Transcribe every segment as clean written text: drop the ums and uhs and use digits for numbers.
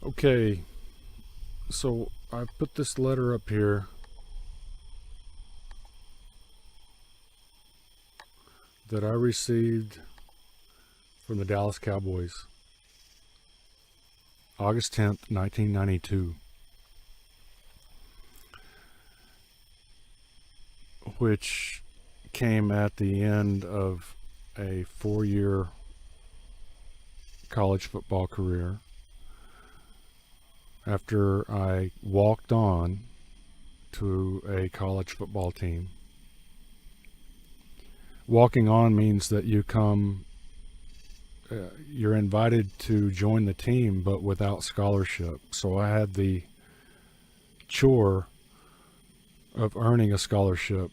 Okay, so I put this letter up here that I received from the Dallas Cowboys, August 10th, 1992, which came at the end of a 4-year college football career after I walked on to a college football team. Walking on means that you're invited to join the team, but without scholarship. So I had the chore of earning a scholarship.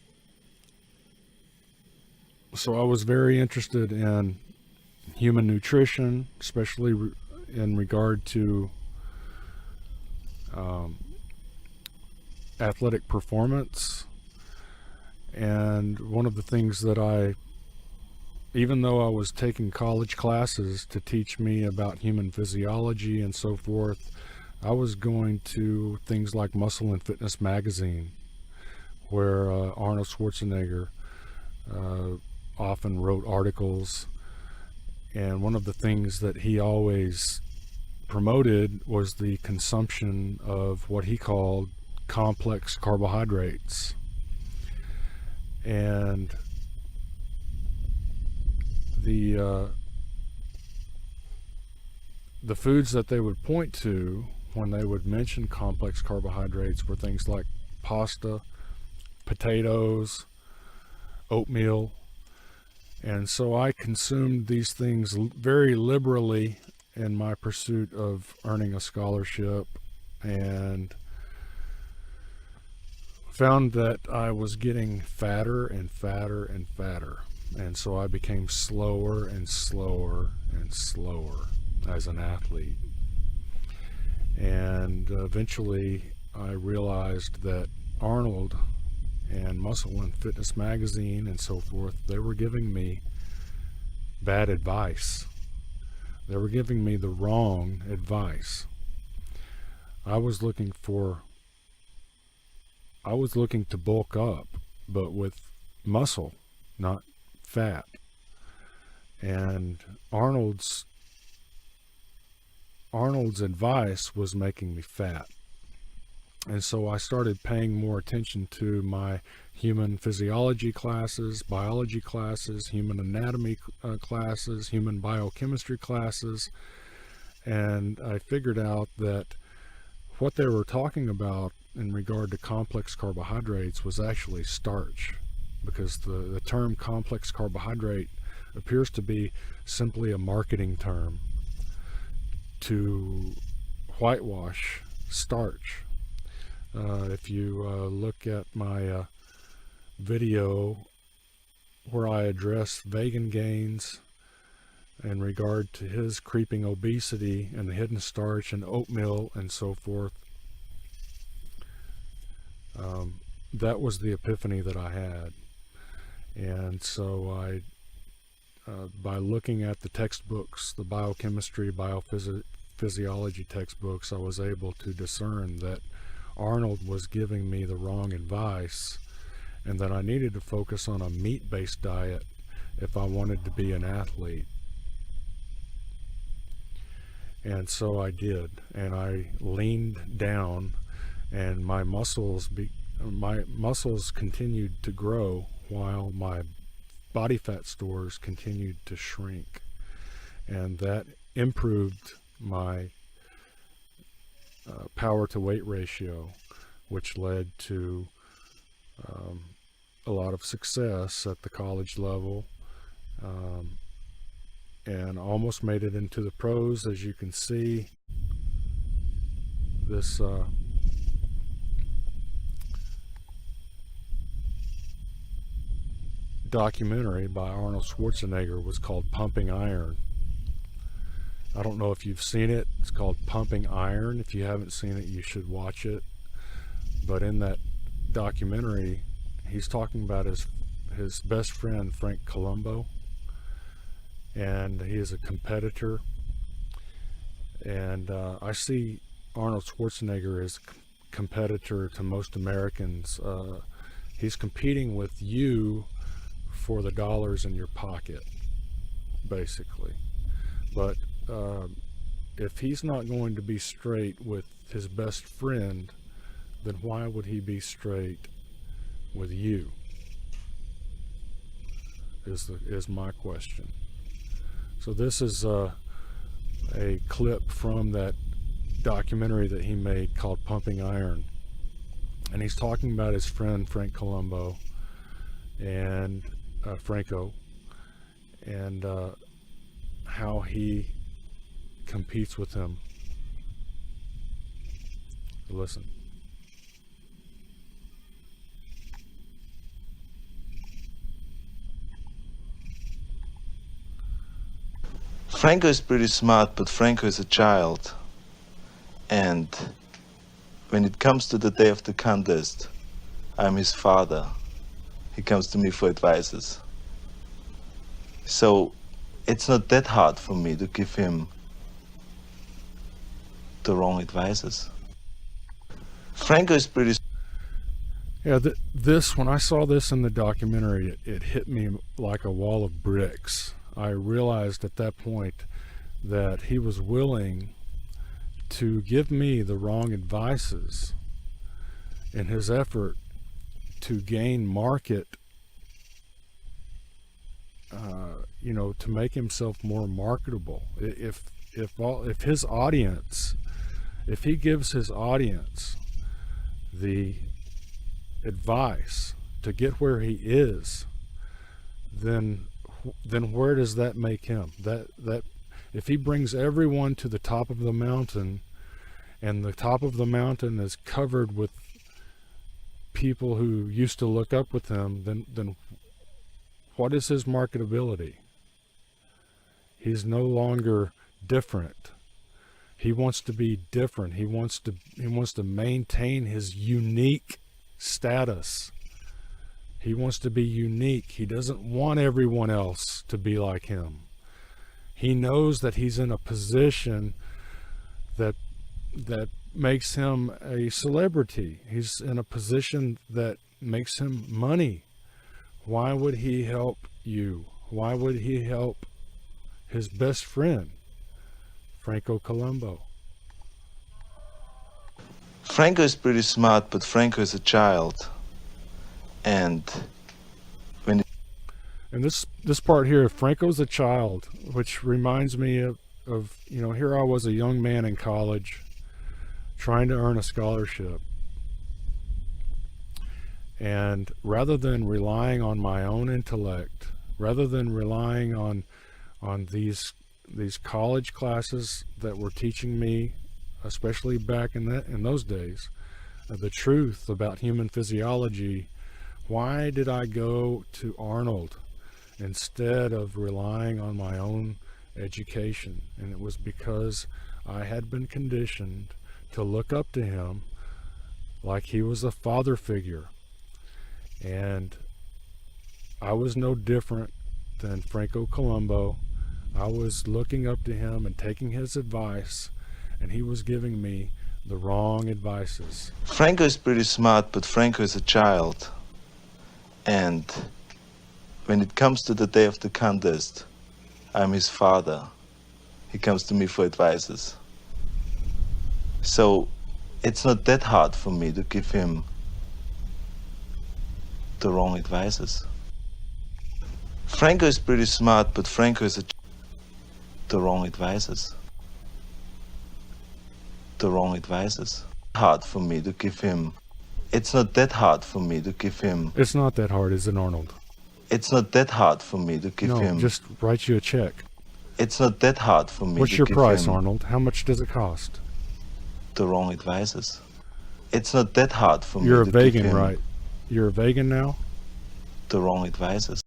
So I was very interested in human nutrition, especially in regard to athletic performance. And one of the things that even though I was taking college classes to teach me about human physiology and so forth, I was going to things like Muscle and Fitness magazine, where Arnold Schwarzenegger often wrote articles. And one of the things that he always promoted was the consumption of what he called complex carbohydrates. And the foods that they would point to when they would mention complex carbohydrates were things like pasta, potatoes, oatmeal. And so I consumed these things very liberally in my pursuit of earning a scholarship, and found that I was getting fatter and fatter and fatter. And so I became slower and slower and slower as an athlete. And eventually I realized that Arnold and Muscle and Fitness magazine and so forth, they were giving me bad advice. They were giving me the wrong advice. I was looking to bulk up, but with muscle, not fat. And Arnold's advice was making me fat. And so I started paying more attention to my human physiology classes, biology classes, human anatomy classes, human biochemistry classes. And I figured out that what they were talking about in regard to complex carbohydrates was actually starch, because the term complex carbohydrate appears to be simply a marketing term to whitewash starch. If you look at my video where I address Vegan Gains in regard to his creeping obesity and the hidden starch and oatmeal and so forth, that was the epiphany that I had. And so by looking at the textbooks, the biochemistry, biophysiology textbooks, I was able to discern that Arnold was giving me the wrong advice, and that I needed to focus on a meat-based diet if I wanted to be an athlete. And so I did, and I leaned down, and my muscles continued to grow while my body fat stores continued to shrink, and that improved my power to weight ratio, which led to a lot of success at the college level, and almost made it into the pros. As you can see, this documentary by Arnold Schwarzenegger was called Pumping Iron. I don't know if you've seen it. It's called Pumping Iron. If you haven't seen it, you should watch it. But in that documentary, he's talking about his best friend, Frank Columbo, and he is a competitor, And I see Arnold Schwarzenegger as competitor to most Americans. He's competing with you for the dollars in your pocket, basically. But if he's not going to be straight with his best friend, then why would he be straight with you? Is my question. So this is a clip from that documentary that he made called Pumping Iron, and he's talking about his friend Frank Colombo and Franco, and how he competes with him. Listen. Franco is pretty smart, but Franco is a child. And when it comes to the day of the contest, I'm his father. He comes to me for advices. So it's not that hard for me to give him the wrong advices. Franco is pretty... Yeah, when I saw this in the documentary, it hit me like a wall of bricks. I realized at that point that he was willing to give me the wrong advices in his effort to gain market, to make himself more marketable. If his audience, if he gives his audience the advice to get where he is, then where does that make him? That if he brings everyone to the top of the mountain, and the top of the mountain is covered with people who used to look up with him, then what is his marketability? He's no longer different. He wants to be different. He wants to maintain his unique status. He wants to be unique. He doesn't want everyone else to be like him. He knows that he's in a position that makes him a celebrity. He's in a position that makes him money. Why would he help you? Why would he help his best friend, Franco Colombo? Franco is pretty smart, but Franco is a child. And this part here, Franco's a child, which reminds me of here I was, a young man in college trying to earn a scholarship, and rather than relying on my own intellect, rather than relying on these college classes that were teaching me, especially back in those days, the truth about human physiology, why did I go to Arnold instead of relying on my own education? And it was because I had been conditioned to look up to him like he was a father figure. And I was no different than Franco Colombo. I was looking up to him and taking his advice, and he was giving me the wrong advices. Franco is pretty smart, but Franco is a child. And when it comes to the day of the contest, I'm his father. He comes to me for advices. So it's not that hard for me to give him the wrong advices. Franco is pretty smart, but Franco is the wrong advices. The wrong advices. Hard for me to give him. It's not that hard for me to give him. It's not that hard, is it, Arnold? It's not that hard for me to give him. No, just write you a check. It's not that hard for me to give him. What's your price, Arnold? How much does it cost? The wrong advices. It's not that hard for me You're to a vegan, give him. right? You're a vegan now? The wrong advices.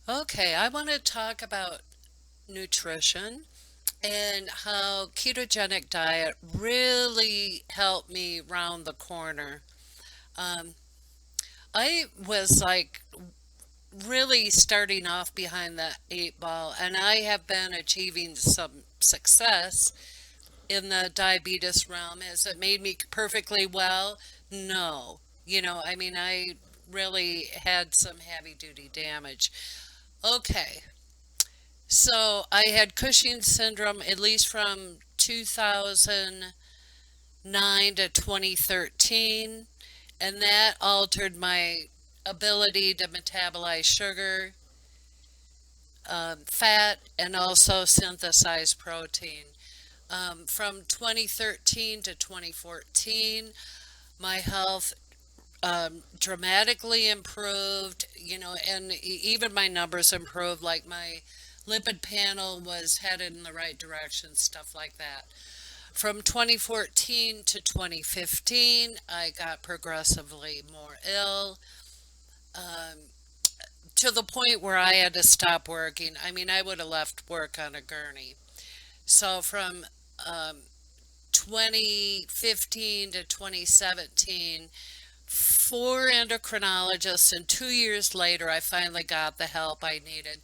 Okay, I want to talk about nutrition and how ketogenic diet really helped me round the corner. Um, I was like really starting off behind the eight ball, and I have been achieving some success in the diabetes realm. Has it made me perfectly well? No. I mean, I really had some heavy duty damage. Okay, so I had Cushing's syndrome at least from 2009 to 2013, and that altered my ability to metabolize sugar, fat, and also synthesize protein. From 2013 to 2014, my health dramatically improved, and even my numbers improved, like my lipid panel was headed in the right direction, stuff like that. From 2014 to 2015, I got progressively more ill, um, to the point where I had to stop working. I mean, I would have left work on a gurney. So from um, 2015 to 2017, four endocrinologists, and 2 years later, I finally got the help I needed.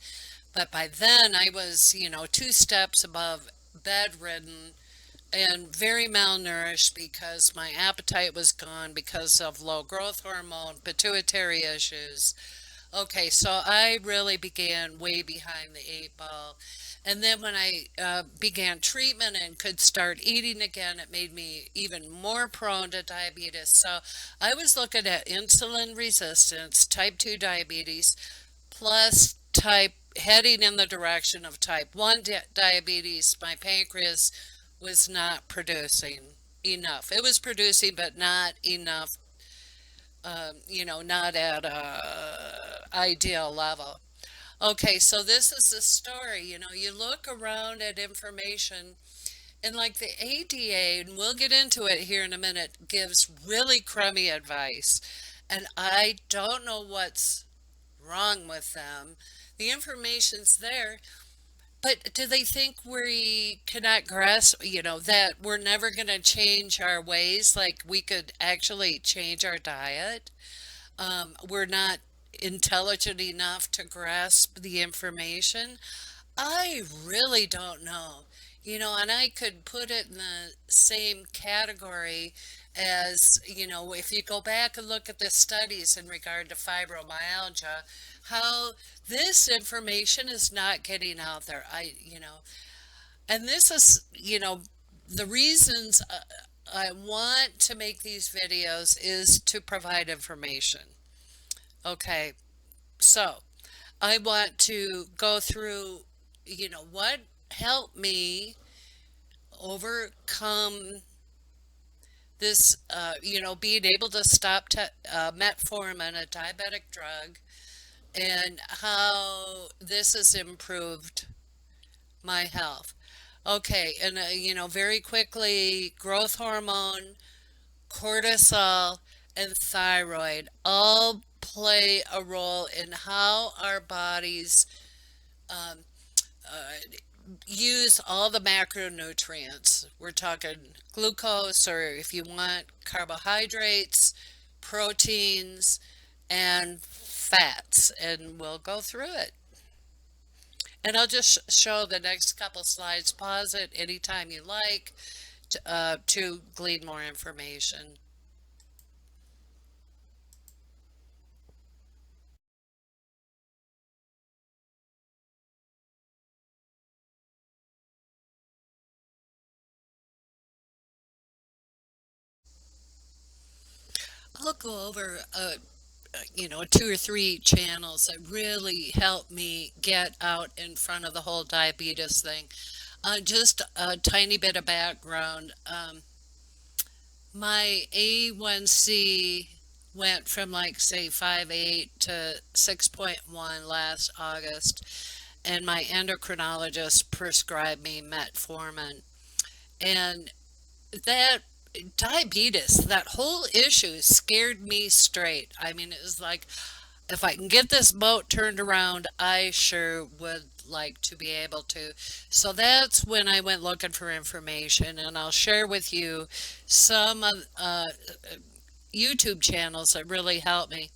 But by then, I was, two steps above bedridden and very malnourished because my appetite was gone because of low growth hormone, pituitary issues. Okay, so I really began way behind the eight ball. And then when I began treatment and could start eating again, it made me even more prone to diabetes. So I was looking at insulin resistance, type 2 diabetes, plus heading in the direction of type 1 diabetes. My pancreas was not producing enough. It was producing, but not enough, not at a ideal level. Okay, so this is the story. You look around at information, and like the ADA, and we'll get into it here in a minute, gives really crummy advice. And I don't know what's wrong with them. The information's there, but do they think we cannot grasp, that we're never going to change our ways? Like we could actually change our diet? We're not intelligent enough to grasp the information. I really don't know. And I could put it in the same category as, if you go back and look at the studies in regard to fibromyalgia, how this information is not getting out there. And this is, the reasons I want to make these videos is to provide information. Okay, so I want to go through, what helped me overcome this, being able to stop metformin, a diabetic drug, and how this has improved my health. Okay, and very quickly, growth hormone, cortisol, and thyroid all play a role in how our bodies um, uh, use all the macronutrients. We're talking glucose, or if you want, carbohydrates, proteins, and fats, and we'll go through it. And I'll just show the next couple slides. Pause it anytime you like to glean more information. I'll go over two or three channels that really helped me get out in front of the whole diabetes thing. Just a tiny bit of background. My A1C went from like say 5.8 to 6.1 last August, and my endocrinologist prescribed me metformin. And that diabetes, that whole issue scared me straight. I mean, it was like If I can get this boat turned around, I sure would like to be able to. So that's when I went looking for information, and I'll share with you some YouTube channels that really helped me.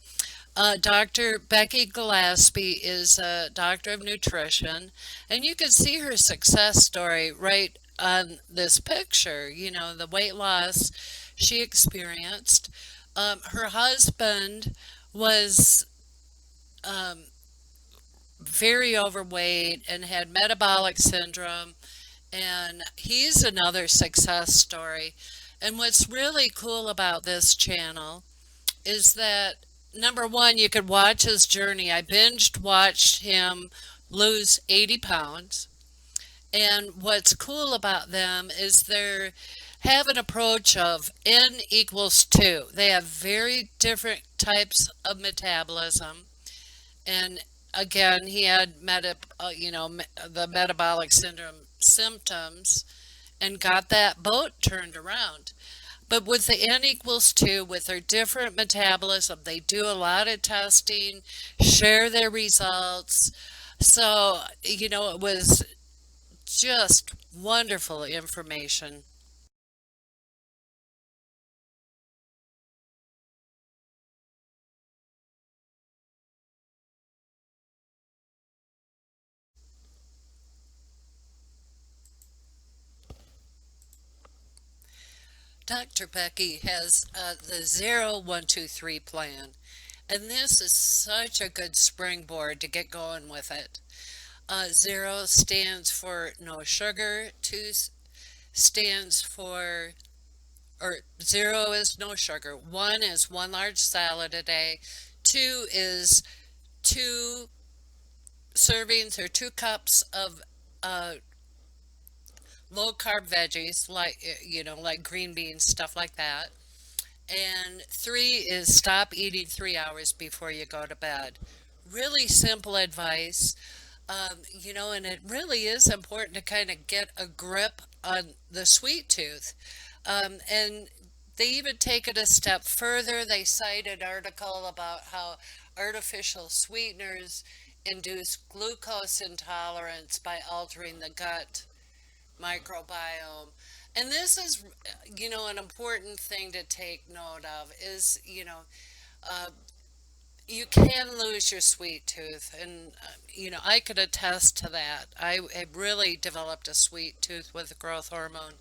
Dr. Becky Gillaspy is a doctor of nutrition, and you can see her success story right on this picture. You know, the weight loss she experienced. Her husband was um, very overweight and had metabolic syndrome, and he's another success story. And what's really cool about this channel is that number one, you could watch his journey. I binged watched him lose 80 pounds. And what's cool about them is they have an approach of N equals 2. They have very different types of metabolism. And again, he had the metabolic syndrome symptoms and got that boat turned around. But with the N equals 2, with their different metabolism, they do a lot of testing, share their results. So, it was just wonderful information. Dr. Becky has the 0123 plan, and this is such a good springboard to get going with it. 0 stands for no sugar, 2 stands for, or 0 is no sugar, 1 is 1 large salad a day, 2 is 2 servings or 2 cups of uh, low carb veggies like like green beans, stuff like that. And 3 is stop eating 3 hours before you go to bed. Really simple advice. And it really is important to kind of get a grip on the sweet tooth. And they even take it a step further. They cite an article about how artificial sweeteners induce glucose intolerance by altering the gut microbiome. And this is, an important thing to take note of is, uh, you can lose your sweet tooth. And, I could attest to that. I really developed a sweet tooth with growth hormone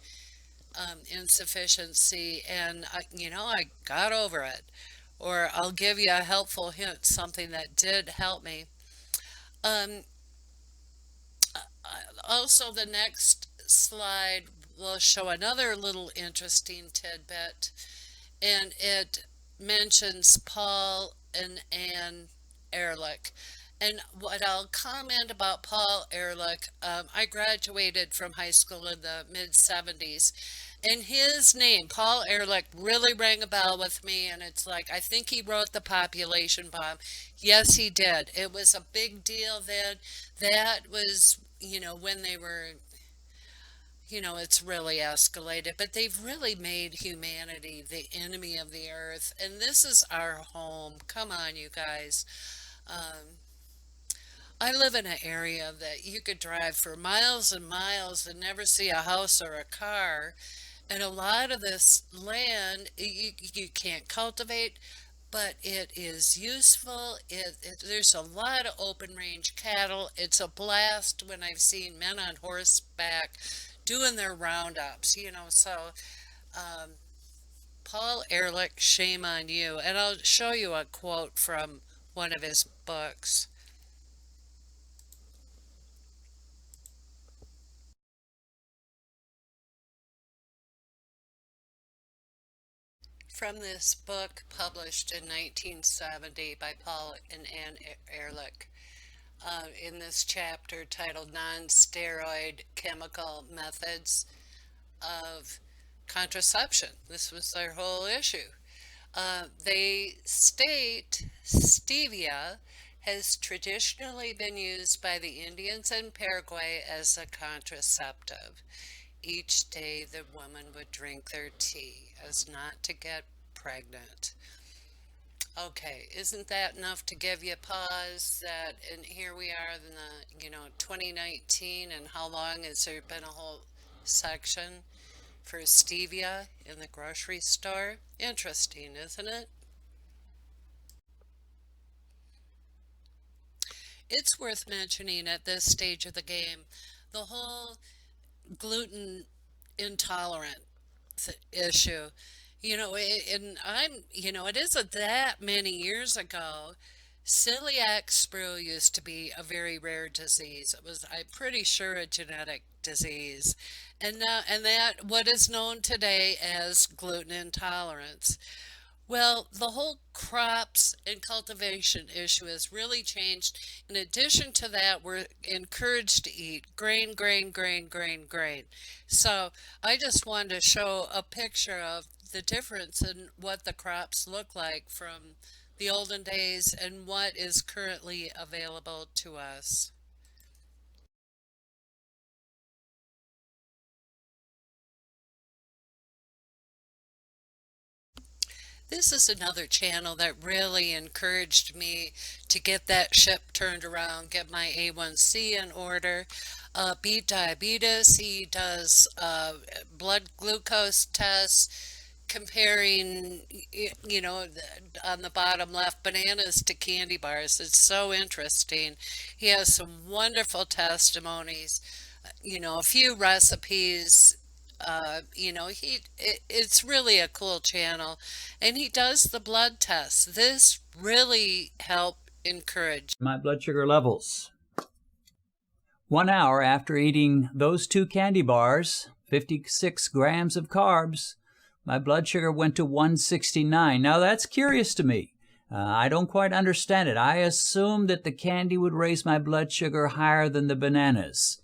insufficiency, and, I got over it. Or I'll give you a helpful hint, something that did help me. Um, Also, the next slide will show another little interesting tidbit, and it mentions Paul and Anne Ehrlich. And what I'll comment about Paul Ehrlich, I graduated from high school in the mid 70s, and his name, Paul Ehrlich, really rang a bell with me. And it's like, I think he wrote The Population Bomb. Yes, he did. It was a big deal then. That was, when they were, it's really escalated, but they've really made humanity the enemy of the earth. And this is our home. Come on, you guys. Um, I live in an area that you could drive for miles and miles and never see a house or a car. And a lot of this land you can't cultivate, but it is useful. There's a lot of open range cattle. It's a blast when I've seen men on horseback doing their roundups, So, um, Paul Ehrlich, shame on you. And I'll show you a quote from one of his books. From this book published in 1970 by Paul and Anne Ehrlich, in this chapter titled Non-Steroid Chemical Methods of Contraception. This was their whole issue. They state stevia has traditionally been used by the Indians in Paraguay as a contraceptive. Each day the woman would drink their tea as not to get pregnant. Okay, isn't that enough to give you pause that, and here we are in the, 2019, and how long has there been a whole section for stevia in the grocery store? Interesting, isn't it? It's worth mentioning at this stage of the game, the whole gluten intolerant issue. And it isn't that many years ago. Celiac sprue used to be a very rare disease. It was, I'm pretty sure, a genetic disease. And now, and that what is known today as gluten intolerance. Well, the whole crops and cultivation issue has really changed. In addition to that, we're encouraged to eat grain, grain, grain, grain, grain. So I just wanted to show a picture of the difference in what the crops look like from the olden days and what is currently available to us. This is another channel that really encouraged me to get that ship turned around, get my A1C in order, beat diabetes. He does blood glucose tests, comparing, on the bottom left, bananas to candy bars. It's so interesting. He has some wonderful testimonies, a few recipes. It's really a cool channel, and he does the blood tests. This really helped encourage my blood sugar levels. 1 hour after eating those 2 candy bars, 56 grams of carbs, my blood sugar went to 169. Now that's curious to me. I don't quite understand it. I assumed that the candy would raise my blood sugar higher than the bananas.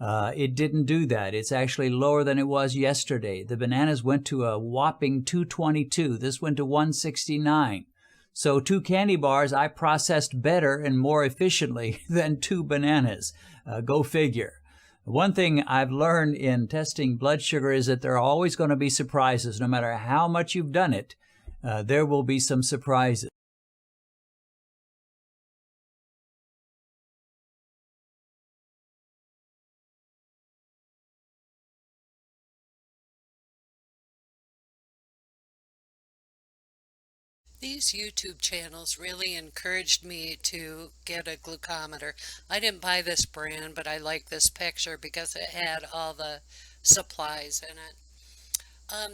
It didn't do that. It's actually lower than it was yesterday. The bananas went to a whopping 222. This went to 169. So 2 candy bars I processed better and more efficiently than 2 bananas. Go figure. One thing I've learned in testing blood sugar is that there are always going to be surprises. No matter how much you've done it, there will be some surprises. These YouTube channels really encouraged me to get a glucometer. I didn't buy this brand, but I like this picture because it had all the supplies in it. Um,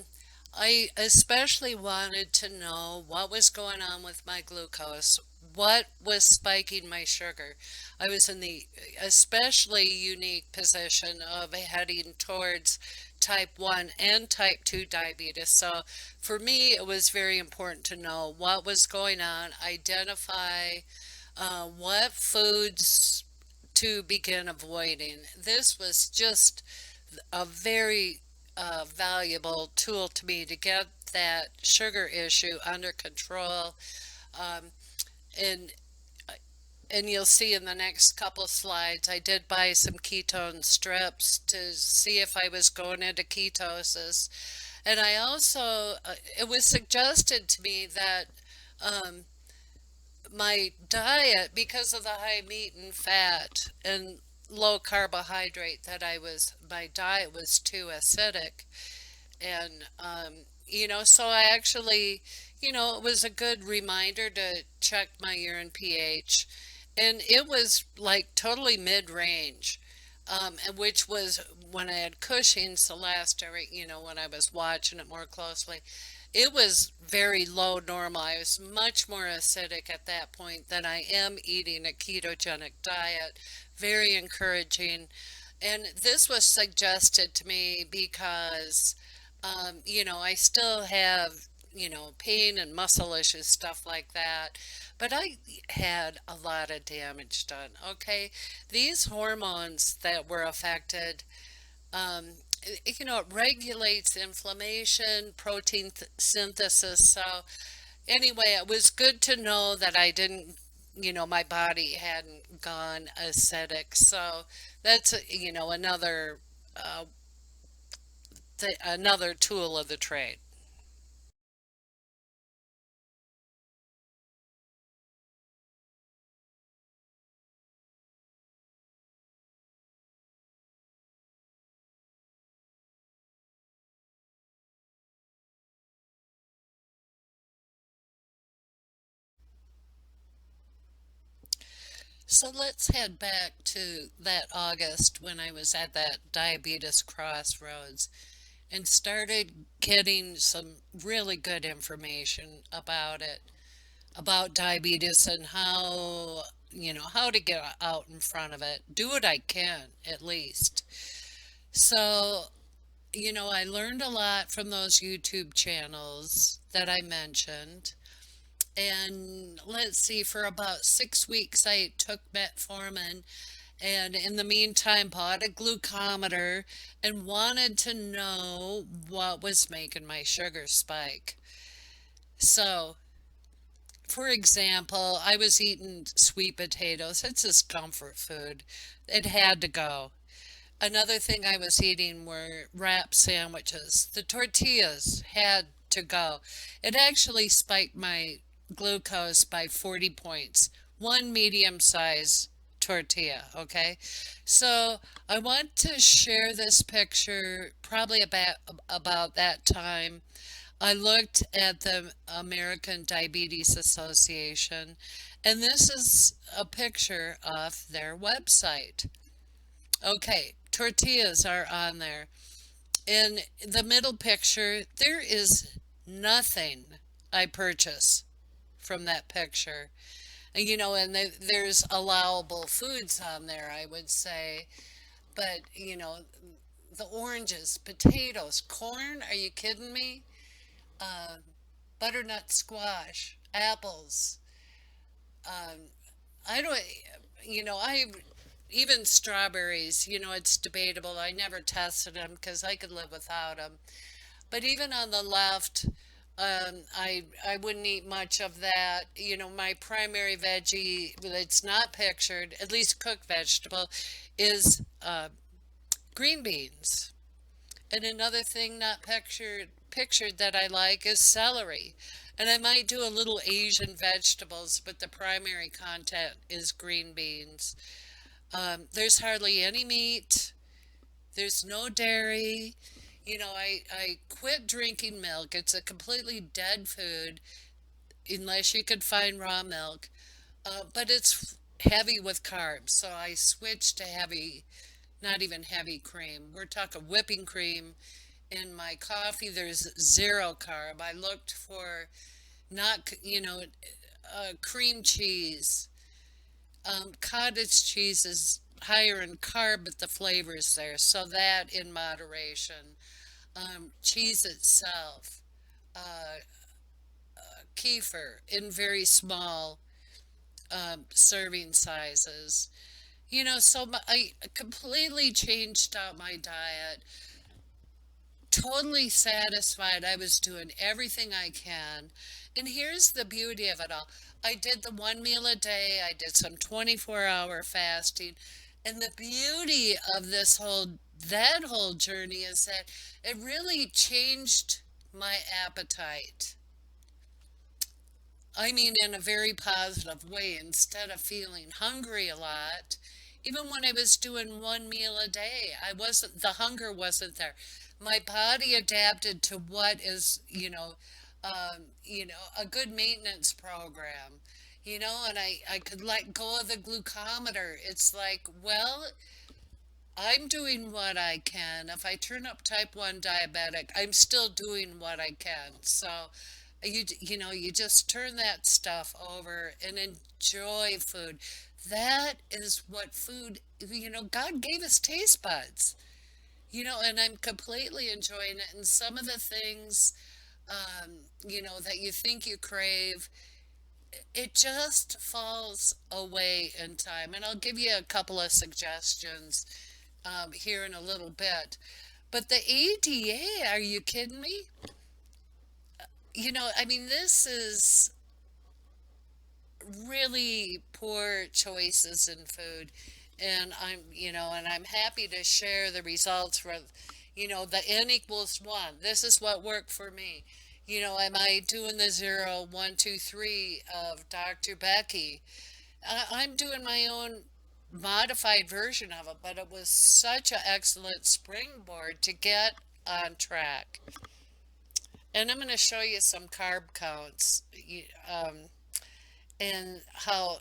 I especially wanted to know what was going on with my glucose, what was spiking my sugar. I was in the especially unique position of heading towards type 1 and type 2 diabetes. So for me, it was very important to know what was going on, identify what foods to begin avoiding. This was just a very valuable tool to me to get that sugar issue under control. Um, and and you'll see in the next couple slides, I did buy some ketone strips to see if I was going into ketosis. And I also, it was suggested to me that um, my diet, because of the high meat and fat and low carbohydrate, that my diet was too acidic. And, so I actually, it was a good reminder to check my urine pH. And it was like totally mid-range, and which was when I had Cushing's the last, when I was watching it more closely. It was very low normal. I was much more acidic at that point than I am eating a ketogenic diet. Very encouraging. And this was suggested to me because, I still have, pain and muscle issues, stuff like that. But I had a lot of damage done, okay? These hormones that were affected, um, it regulates inflammation, protein synthesis. So anyway, it was good to know that I didn't, my body hadn't gone acidic. So that's, uh, another tool of the trade. So let's head back to that August when I was at that diabetes crossroads and started getting some really good information about it, about diabetes and how, how to get out in front of it. Do what I can, at least. So, I learned a lot from those YouTube channels that I mentioned. And let's see, for about 6 weeks, I took metformin and in the meantime bought a glucometer and wanted to know what was making my sugar spike. So, for example, I was eating sweet potatoes. It's just comfort food. It had to go. Another thing I was eating were wrap sandwiches. The tortillas had to go. It actually spiked my glucose by 40 points. One medium size tortilla, okay? So I want to share this picture probably about that time. I looked at the American Diabetes Association, and this is a picture of their website. Okay, tortillas are on there. In the middle picture, there is nothing I purchase from that picture. And, and there's allowable foods on there, I would say. But, the oranges, potatoes, corn, are you kidding me? Butternut squash, apples. I don't, I even strawberries, it's debatable. I never tested them because I could live without them. But even on the left, I wouldn't eat much of that. My primary veggie that's not pictured, at least cooked vegetable, is green beans. And another thing not pictured that I like is celery. And I might do a little Asian vegetables, but the primary content is green beans. There's hardly any meat. There's no dairy. I quit drinking milk. It's a completely dead food unless you could find raw milk. But it's heavy with carbs. So I switched to heavy, not even heavy cream. We're talking whipping cream. In my coffee, there's zero carb. I looked for not, cream cheese. Cottage cheese is higher in carb, but the flavor's there. So that in moderation. Cheese itself, kefir in very small serving sizes. So I completely changed out my diet. Totally satisfied. I was doing everything I can. And here's the beauty of it all. I did the 1 meal a day. I did some 24-hour fasting. And the beauty of that whole journey is that it really changed my appetite. I mean, in a very positive way. Instead of feeling hungry a lot, even when I was doing 1 meal a day, the hunger wasn't there. My body adapted to what is, a good maintenance program, and I could let go of the glucometer. It's like, well, I'm doing what I can. If I turn up type 1 diabetic, I'm still doing what I can. So, you just turn that stuff over and enjoy food. That is what food, God gave us taste buds, and I'm completely enjoying it. And some of the things, that you think you crave, it just falls away in time. And I'll give you a couple of suggestions here in a little bit. But the ADA, are you kidding me? I mean, this is really poor choices in food. And I'm happy to share the results from, the N=1. This is what worked for me. Am I doing the 0, 1, 2, 3 of Dr. Becky? I'm doing my own modified version of it, but it was such an excellent springboard to get on track. And I'm going to show you some carb counts and how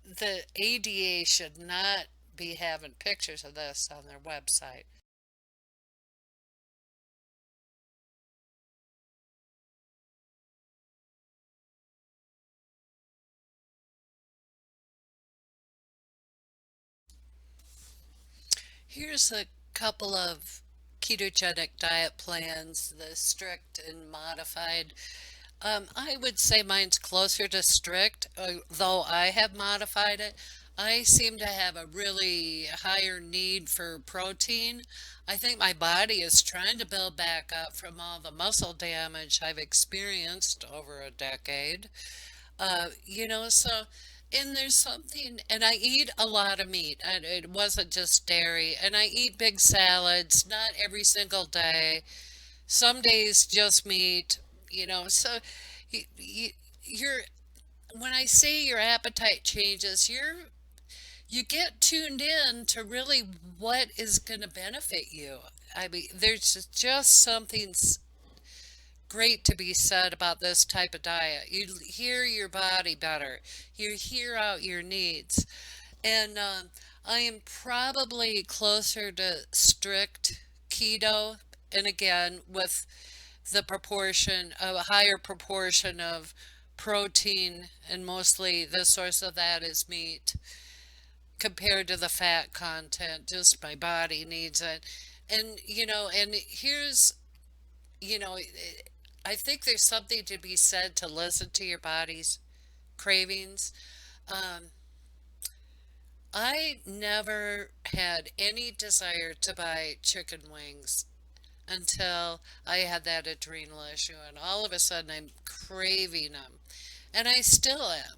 the ADA should not be having pictures of this on their website. Here's a couple of ketogenic diet plans, the strict and modified. I would say mine's closer to strict, though I have modified it. I seem to have a really higher need for protein. I think my body is trying to build back up from all the muscle damage I've experienced over a decade. So, and there's something, and I eat a lot of meat, and it wasn't just dairy, and I eat big salads, not every single day. Some days just meat, so you, you're, when I say your appetite changes, you get tuned in to really what is going to benefit you. I mean, there's just something great to be said about this type of diet. You hear your body better. You hear out your needs. And I am probably closer to strict keto. And again, with a higher proportion of protein, and mostly the source of that is meat compared to the fat content. Just my body needs it. And here's, you know, I think there's something to be said to listen to your body's cravings. Um, I never had any desire to buy chicken wings until I had that adrenal issue, and all of a sudden I'm craving them, and I still am.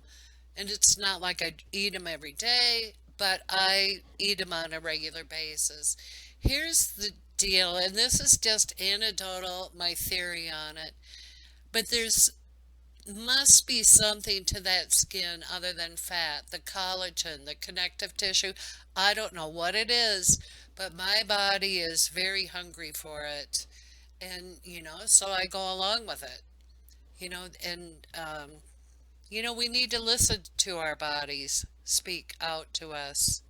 And it's not like I eat them every day, but I eat them on a regular basis. Here's the deal, and this is just anecdotal, my theory on it, but there's must be something to that skin other than fat, the collagen, the connective tissue. I don't know what it is, but my body is very hungry for it. And, so I go along with it, and, we need to listen to our bodies speak out to us.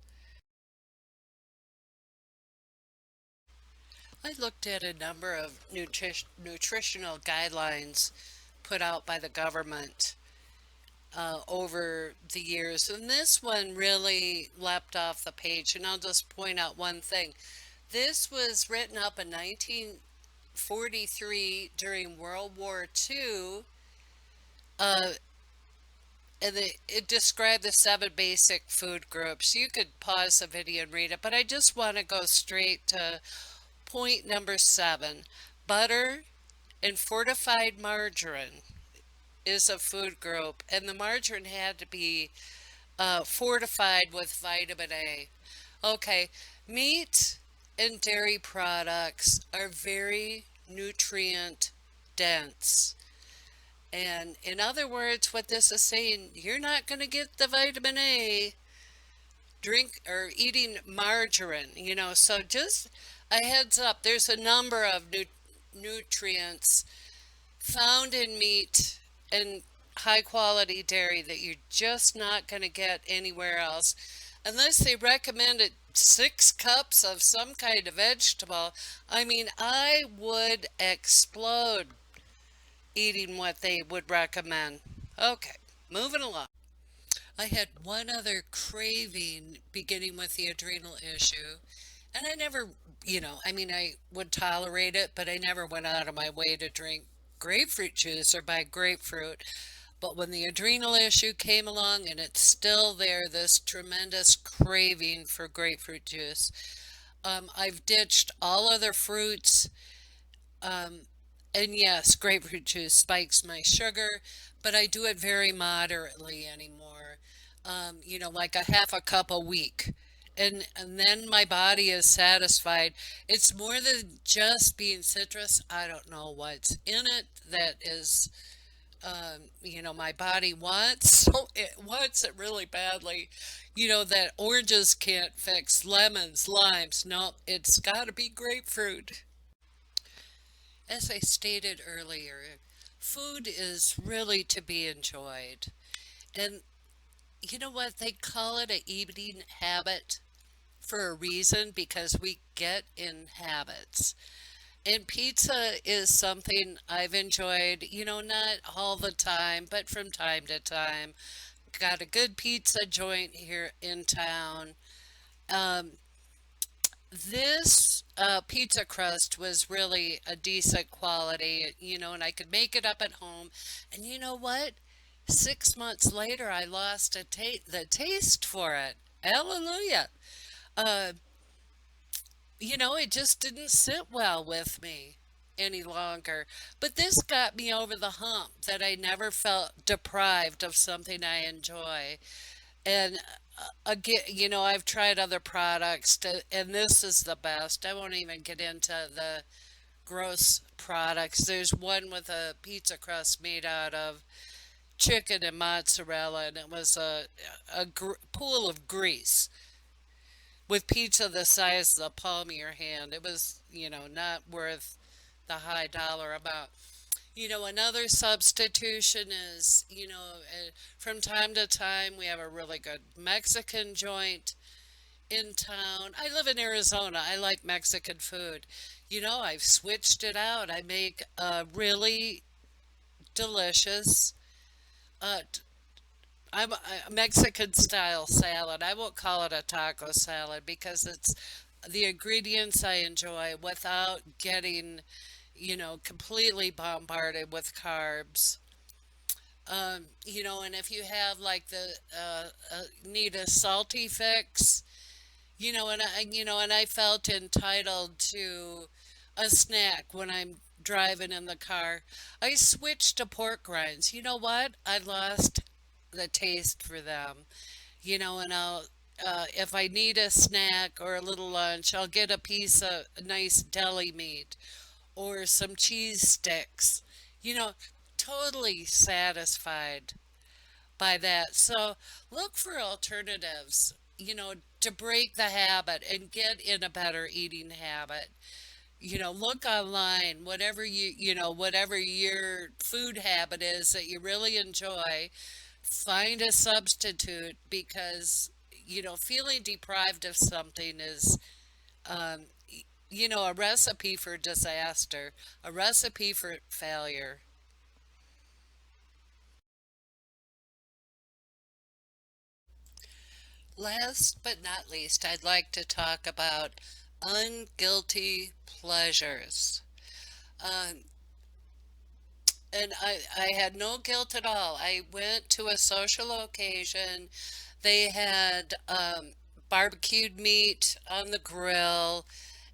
I looked at a number of nutritional guidelines put out by the government over the years, and this one really leapt off the page. And I'll just point out one thing. This was written up in 1943 during World War II, uh, and it described the 7 basic food groups. You could pause the video and read it, but I just want to go straight to point number 7. Butter and fortified margarine is a food group, and the margarine had to be fortified with vitamin A. Okay, meat and dairy products are very nutrient dense. And in other words, what this is saying, you're not going to get the vitamin A drink or eating margarine, so just a heads up, there's a number of nutrients found in meat and high quality dairy that you're just not going to get anywhere else unless they recommended 6 cups of some kind of vegetable. I mean, I would explode eating what they would recommend. Okay, moving along. I had one other craving beginning with the adrenal issue, and I never, I would tolerate it, but I never went out of my way to drink grapefruit juice or buy grapefruit. But when the adrenal issue came along, and it's still there, this tremendous craving for grapefruit juice, I've ditched all other fruits. Um, and yes, grapefruit juice spikes my sugar, but I do it very moderately anymore. Like a half a cup a week. And then my body is satisfied. It's more than just being citrus. I don't know what's in it that is, my body wants. So it wants it really badly. That oranges can't fix, lemons, limes. No, it's got to be grapefruit. As I stated earlier, food is really to be enjoyed. And You know what? They call it a eating habit for a reason because we get in habits. And pizza is something I've enjoyed, not all the time, but from time to time. Got a good pizza joint here in town. Um, this pizza crust was really a decent quality, and I could make it up at home. And you know what? 6 months later, I lost the taste for it. Hallelujah. Uh, it just didn't sit well with me any longer. But this got me over the hump that I never felt deprived of something I enjoy. And again, I've tried other products, and this is the best. I won't even get into the gross products. There's one with a pizza crust made out of chicken and mozzarella, and it was a pool of grease with pizza the size of the palm of your hand. It was, not worth the high dollar amount. Another substitution is, from time to time we have a really good Mexican joint in town. I live in Arizona. I like Mexican food. I've switched it out. I make a really delicious uh, I'm a Mexican style salad. I won't call it a taco salad because it's the ingredients I enjoy without getting, completely bombarded with carbs. And if you have like need a salty fix, and I felt entitled to a snack when I'm driving in the car. I switched to pork rinds. You know what? I lost the taste for them. And if I need a snack or a little lunch, I'll get a piece of nice deli meat or some cheese sticks. You know, totally satisfied by that. So look for alternatives, to break the habit and get in a better eating habit. Look online, whatever your food habit is that you really enjoy, find a substitute because, feeling deprived of something is, um, a recipe for disaster, a recipe for failure. Last but not least, I'd like to talk about unguilty pleasures. Um, and I had no guilt at all. I went to a social occasion. They had barbecued meat on the grill,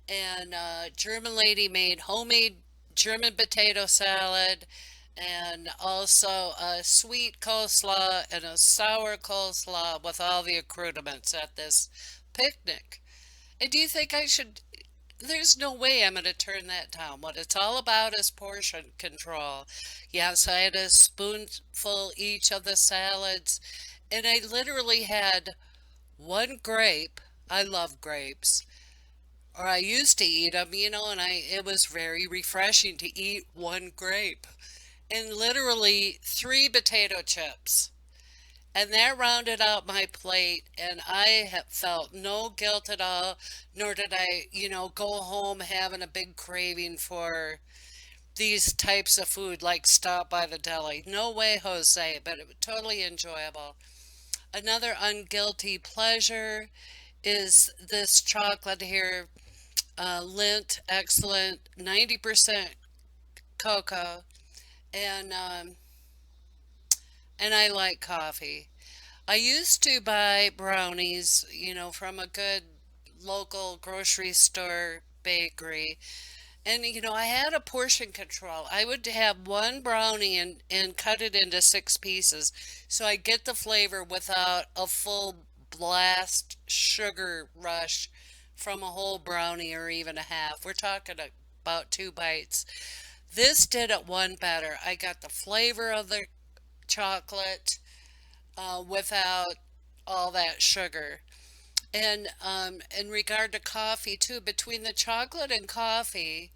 and German lady made homemade German potato salad, and also a sweet coleslaw and a sour coleslaw with all the accoutrements at this picnic. And do you think I should? There's no way I'm going to turn that down. What it's all about is portion control. Yes, I had a spoonful each of the salads, and I literally had one grape. I love grapes, or I used to eat them, and it was very refreshing to eat one grape, and literally three potato chips. And that rounded out my plate, and I have felt no guilt at all, nor did I, go home having a big craving for these types of food, like stop by the deli. No way, Jose, but it was totally enjoyable. Another unguilty pleasure is this chocolate here, Lindt Excellent, 90% cocoa, and um, and I like coffee. I used to buy brownies, from a good local grocery store bakery. And, I had a portion control. I would have one brownie and cut it into six pieces so I get the flavor without a full blast sugar rush from a whole brownie or even a half. We're talking about 2 bites. This did it one better. I got the flavor of the chocolate without all that sugar. And in regard to coffee too, between the chocolate and coffee,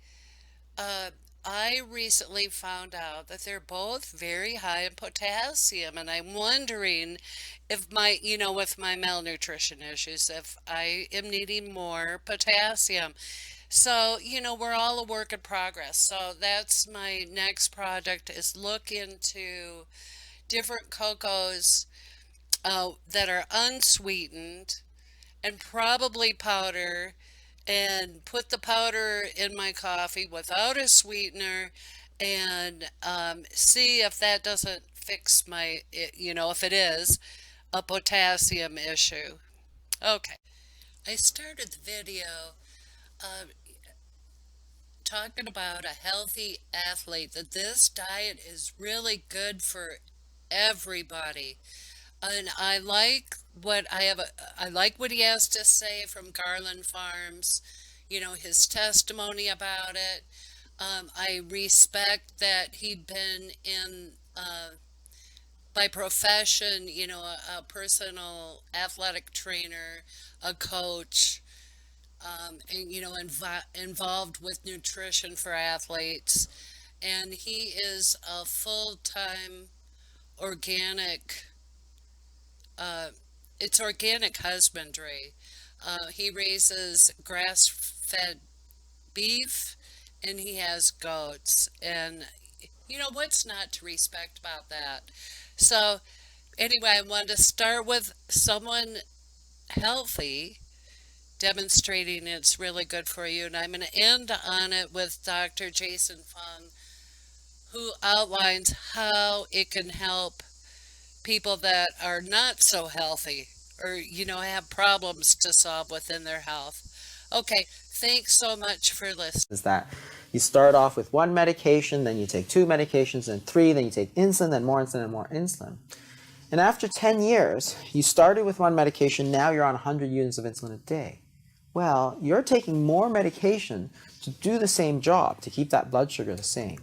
uh, I recently found out that they're both very high in potassium, and I'm wondering if with my malnutrition issues, if I am needing more potassium. So, we're all a work in progress. So that's my next project is look into different cocos that are unsweetened and probably powder and put the powder in my coffee without a sweetener and see if that doesn't fix if it is a potassium issue. Okay. I started the video uh, talking about a healthy athlete, that this diet is really good for everybody. And I like what he has to say from Garland Farms, his testimony about it. I respect that he'd been in, by profession, a personal athletic trainer, a coach, and, involved with nutrition for athletes. And he is a full-time organic uh, it's organic husbandry. He raises grass-fed beef and he has goats. And what's not to respect about that? So, anyway, I wanted to start with someone healthy demonstrating it's really good for you. And I'm going to end on it with Dr. Jason Fung, who outlines how it can help people that are not so healthy or, have problems to solve within their health. Okay, thanks so much for listening. Is that you start off with one medication, then you take 2 medications, then 3, then you take insulin, then more insulin, and more insulin. And after 10 years, you started with one medication, now you're on 100 units of insulin a day. Well, you're taking more medication to do the same job, to keep that blood sugar the same.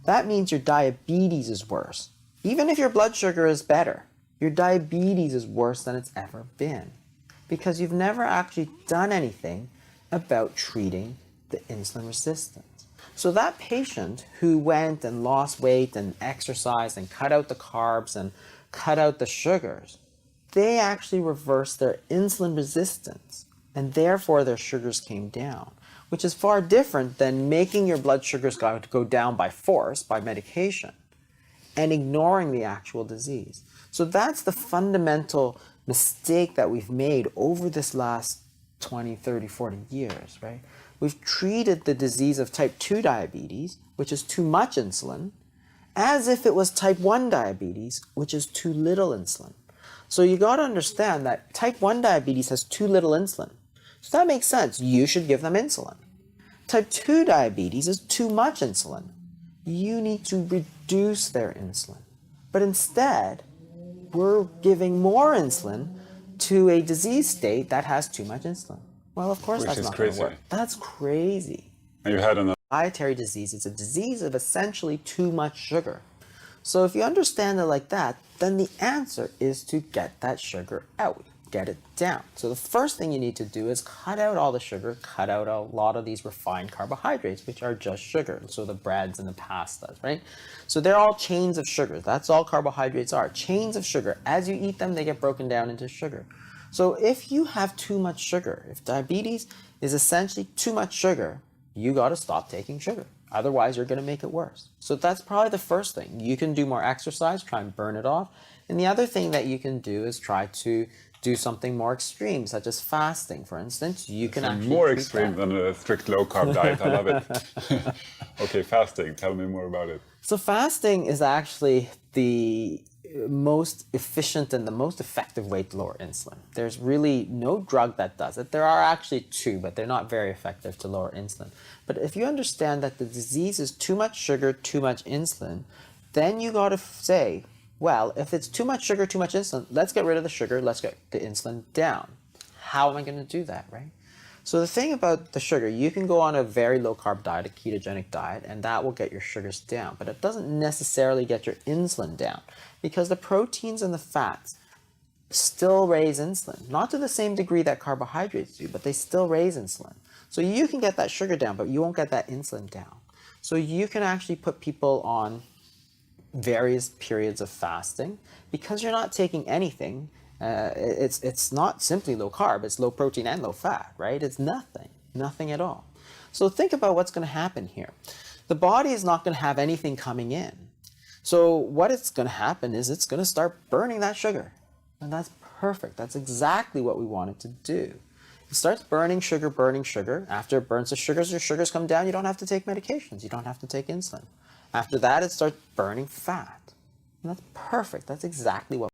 That means your diabetes is worse. Even if your blood sugar is better, your diabetes is worse than it's ever been, because you've never actually done anything about treating the insulin resistance. So that patient who went and lost weight and exercised and cut out the carbs and cut out the sugars, they actually reversed their insulin resistance, and therefore their sugars came down, which is far different than making your blood sugars go down by force, by medication, and ignoring the actual disease. So that's the fundamental mistake that we've made over this last 20, 30, 40 years, right? We've treated the disease of type 2 diabetes, which is too much insulin, as if it was type 1 diabetes, which is too little insulin. So you got to understand that type 1 diabetes has too little insulin. So that makes sense. You should give them insulin. Type 2 diabetes is too much insulin. You need to reduce their insulin. But instead, we're giving more insulin to a disease state that has too much insulin. Well, of course, that's not going to work. That's crazy. You had another Dietary disease is a disease of essentially too much sugar. So if you understand it like that, then the answer is to get that sugar out, get it down. So the first thing you need to do is cut out all the sugar, cut out a lot of these refined carbohydrates, which are just sugar. So the breads and the pastas, right? So they're all chains of sugar. That's all carbohydrates are, chains of sugar. As you eat them, they get broken down into sugar. So if you have too much sugar, if diabetes is essentially too much sugar, you got to stop taking sugar. Otherwise, you're going to make it worse. So that's probably the first thing. You can do more exercise, try and burn it off. And the other thing that you can do is try to do something more extreme, such as fasting, for instance. You can actually more extreme than a strict low-carb diet. I love it. Okay, fasting. Tell me more about it. So fasting is actually the most efficient and the most effective way to lower insulin. There's really no drug that does it. There are actually 2, but they're not very effective to lower insulin. But if you understand that the disease is too much sugar, too much insulin, then you got to say, well, if it's too much sugar, too much insulin, let's get rid of the sugar, let's get the insulin down. How am I going to do that, right? So the thing about the sugar, you can go on a very low-carb diet, a ketogenic diet, and that will get your sugars down. But it doesn't necessarily get your insulin down, because the proteins and the fats still raise insulin. Not to the same degree that carbohydrates do, but they still raise insulin. So you can get that sugar down, but you won't get that insulin down. So you can actually put people on various periods of fasting because you're not taking anything. It's not simply low carb, it's low protein and low fat, right? It's nothing at all. So think about what's going to happen here. The body is not going to have anything coming in. So what it's going to happen is it's going to start burning that sugar. And that's perfect. That's exactly what we want it to do. It starts burning sugar. After it burns the sugars, your sugars come down. You don't have to take medications. You don't have to take insulin. After that, it starts burning fat. And that's perfect. That's exactly what